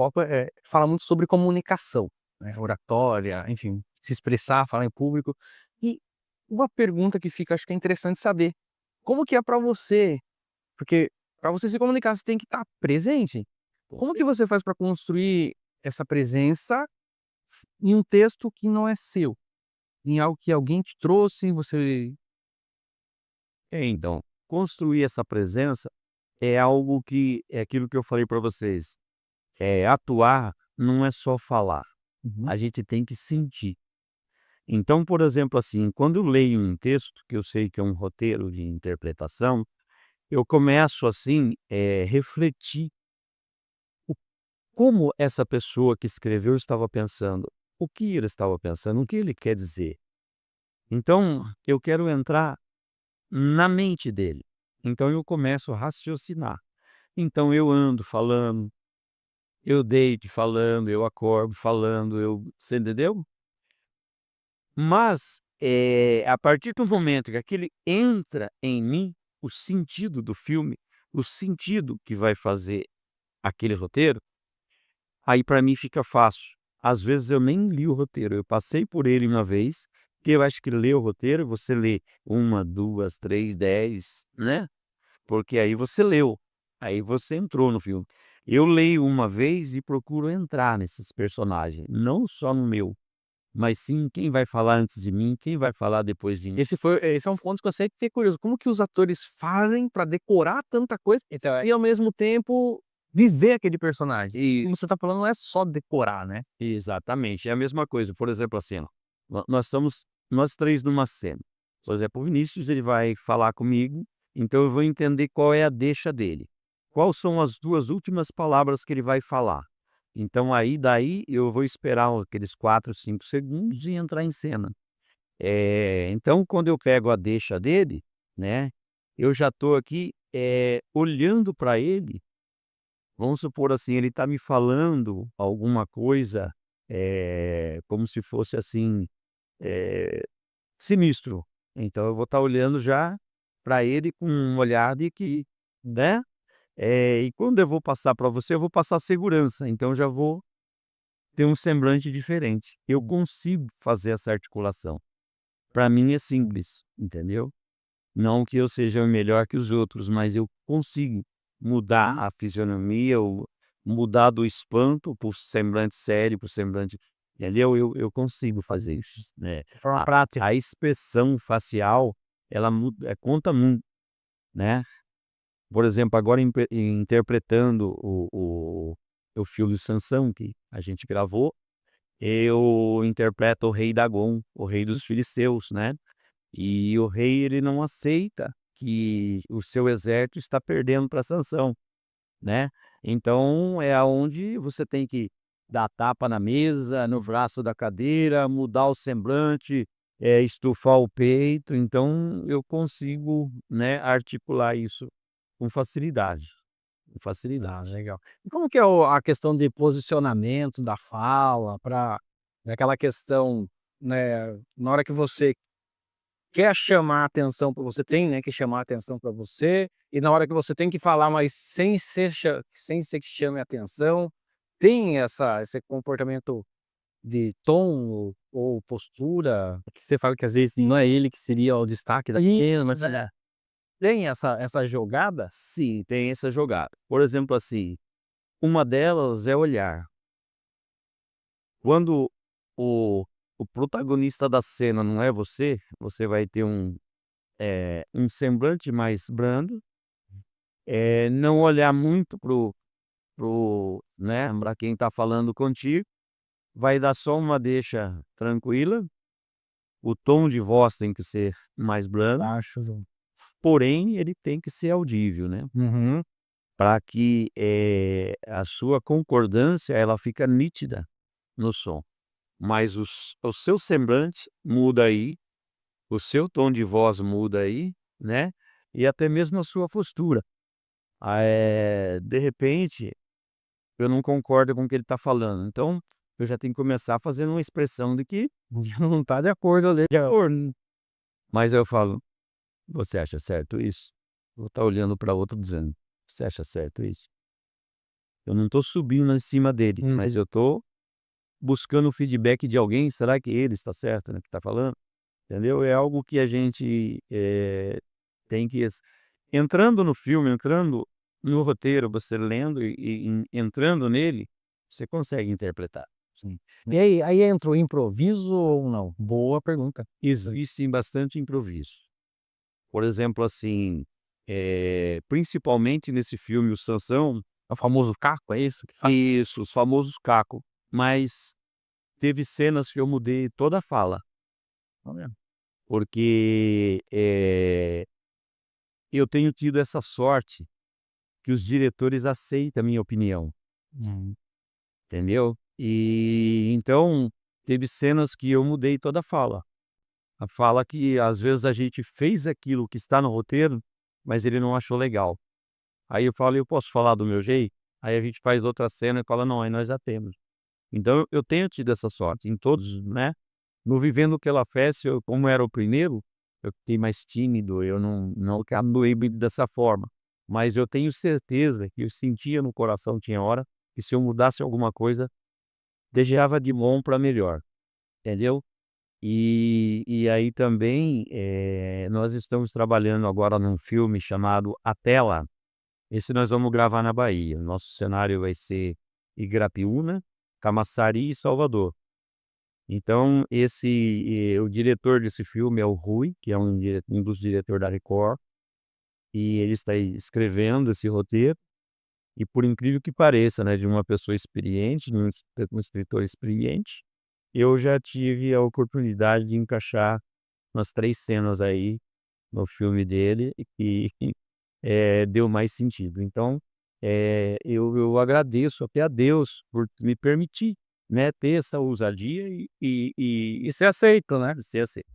foco fala muito sobre comunicação, né, oratória, enfim, se expressar, falar em público. E uma pergunta que fica, acho que é interessante saber, como que é para você? Porque para você se comunicar, você tem que estar presente. Com Como que cer você faz para construir essa presença em um texto que não é seu? Em algo que alguém te trouxe, você então, construir essa presença é algo que é aquilo que eu falei para vocês, atuar não é só falar, uhum, a gente tem que sentir. Então, por exemplo, assim, quando eu leio um texto, que eu sei que é um roteiro de interpretação, eu começo assim, refletir o como essa pessoa que escreveu estava pensando, o que ele estava pensando, o que ele quer dizer. Então, eu quero entrar na mente dele. Então eu começo a raciocinar. Então eu ando falando, eu deito falando, eu acordo falando, você entendeu? Mas, a partir do momento que aquele entra em mim, o sentido do filme, o sentido que vai fazer aquele roteiro, aí para mim fica fácil. Às vezes eu nem li o roteiro, eu passei por ele uma vez, que eu acho que ler o roteiro, você lê uma, 2, 3, 10, né? Porque aí você leu, aí você entrou no filme. Eu leio uma vez e procuro entrar nesses personagens, não só no meu, mas sim quem vai falar antes de mim, quem vai falar depois de mim. esse é um ponto que eu sempre fiquei curioso, como que os atores fazem para decorar tanta coisa, Então, e ao mesmo tempo viver aquele personagem? e Como você tá falando, não é só decorar, né. exatamente, é a mesma coisa, por exemplo, assim, ó, nós estamos nós 3 numa cena. Por exemplo, o Vinícius ele vai falar comigo, então eu vou entender qual é a deixa dele. Quais são as 2 últimas palavras que ele vai falar. Então aí daí eu vou esperar aqueles 4, 5 segundos e entrar em cena. Então quando eu pego a deixa dele, né, eu já estou aqui, olhando para ele, vamos supor assim, ele está me falando alguma coisa, como se fosse assim, eh, sinistro. Então eu vou estar olhando já para ele com um olhar de que, né, e quando eu vou passar para você, eu vou passar segurança, então eu já vou ter um semblante diferente. Eu consigo fazer essa articulação. Para mim é simples, entendeu? Não que eu seja melhor que os outros, mas eu consigo mudar a fisionomia ou mudar do espanto para o semblante sério, para o semblante, entendeu? Eu consigo fazer isso, né. De forma A prática. a expressão facial, ela muda, conta muito, né. Por exemplo, agora interpretando o filme Sansão que a gente gravou, eu interpreto o rei Dagon, o rei dos filisteus, né. E o rei ele não aceita que o seu exército está perdendo para Sansão, né. Então é aonde você tem que dar tapa na mesa, no braço da cadeira, mudar o semblante, estufar o peito, então eu consigo, né, articular isso com facilidade, com Ah, facilidade. legal. E como que é a questão de posicionamento da fala para aquela questão, né, na hora que você quer chamar atenção para você tem, né, que chamar atenção para você, e na hora que você tem que falar, mas sem ser que chame atenção, tem esse comportamento de tom ou postura, que você fala que às vezes não é ele que seria o destaque da cena, mas tem essa jogada? Sim, tem essa jogada. Por exemplo, assim, uma delas é olhar. Quando o o protagonista da cena não é você, você vai ter um semblante mais brando, não olhar muito né, para quem está falando contigo, vai dar só uma deixa tranquila, o tom de voz tem que ser mais brando, Baixo. porém ele tem que ser audível, né, Uhum. para que, a sua concordância ela fica nítida no som. Mas o seu semblante muda aí, o seu tom de voz muda aí, né, e até mesmo a sua postura. De repente, eu não concordo com o que ele está falando, então eu já tenho que começar fazendo uma expressão de que Não tá de acordo ali. mas eu falo: "Você acha certo isso?" Vou estar olhando para outro dizendo: "Você acha certo isso?" Eu não estou subindo em cima dele, mas eu estou buscando o feedback de alguém, será que ele está certo no que está falando? Entendeu? É algo que a gente, tem que entrando no filme, entrando no roteiro, você lendo e entrando nele, você consegue interpretar. Sim. E aí entra o improviso ou não? Boa pergunta. Existe bastante improviso. Por exemplo, assim, principalmente nesse filme, o Sansão, É o famoso caco, é isso que fala? isso, os famosos caco, mas teve cenas que eu mudei toda a fala, Olha. porque, eu tenho tido essa sorte que os diretores aceitam a minha opinião, Hum. entendeu? E então, teve cenas que eu mudei toda a fala. A fala que às vezes a gente fez aquilo que está no roteiro, mas ele não achou legal. Aí eu falo: "Eu posso falar do meu jeito?" Aí a gente faz outra cena e fala: "Não, aí nós já temos". Então eu tenho tido essa sorte em todos, né. No Vivendo o que ela Fez, eu como era o primeiro, eu fiquei mais tímido, eu não atuei bem dessa forma. Mas eu tenho certeza que eu sentia no coração, tinha hora, que se eu mudasse alguma coisa, desviava de bom para melhor, entendeu? E aí também, nós estamos trabalhando agora num filme chamado A Tela. Esse nós vamos gravar na Bahia. O nosso cenário vai ser Igrapiúna, Camaçari e Salvador. Então o diretor desse filme é o Rui, que é um dos diretores da Record, e ele está aí escrevendo esse roteiro, e por incrível que pareça, né, de uma pessoa experiente, de um escritor experiente, eu já tive a oportunidade de encaixar umas 3 cenas aí no filme dele e que, deu mais sentido. Então, eu agradeço até a Deus por me permitir, né, ter essa ousadia e E ser aceito, né? ser aceito.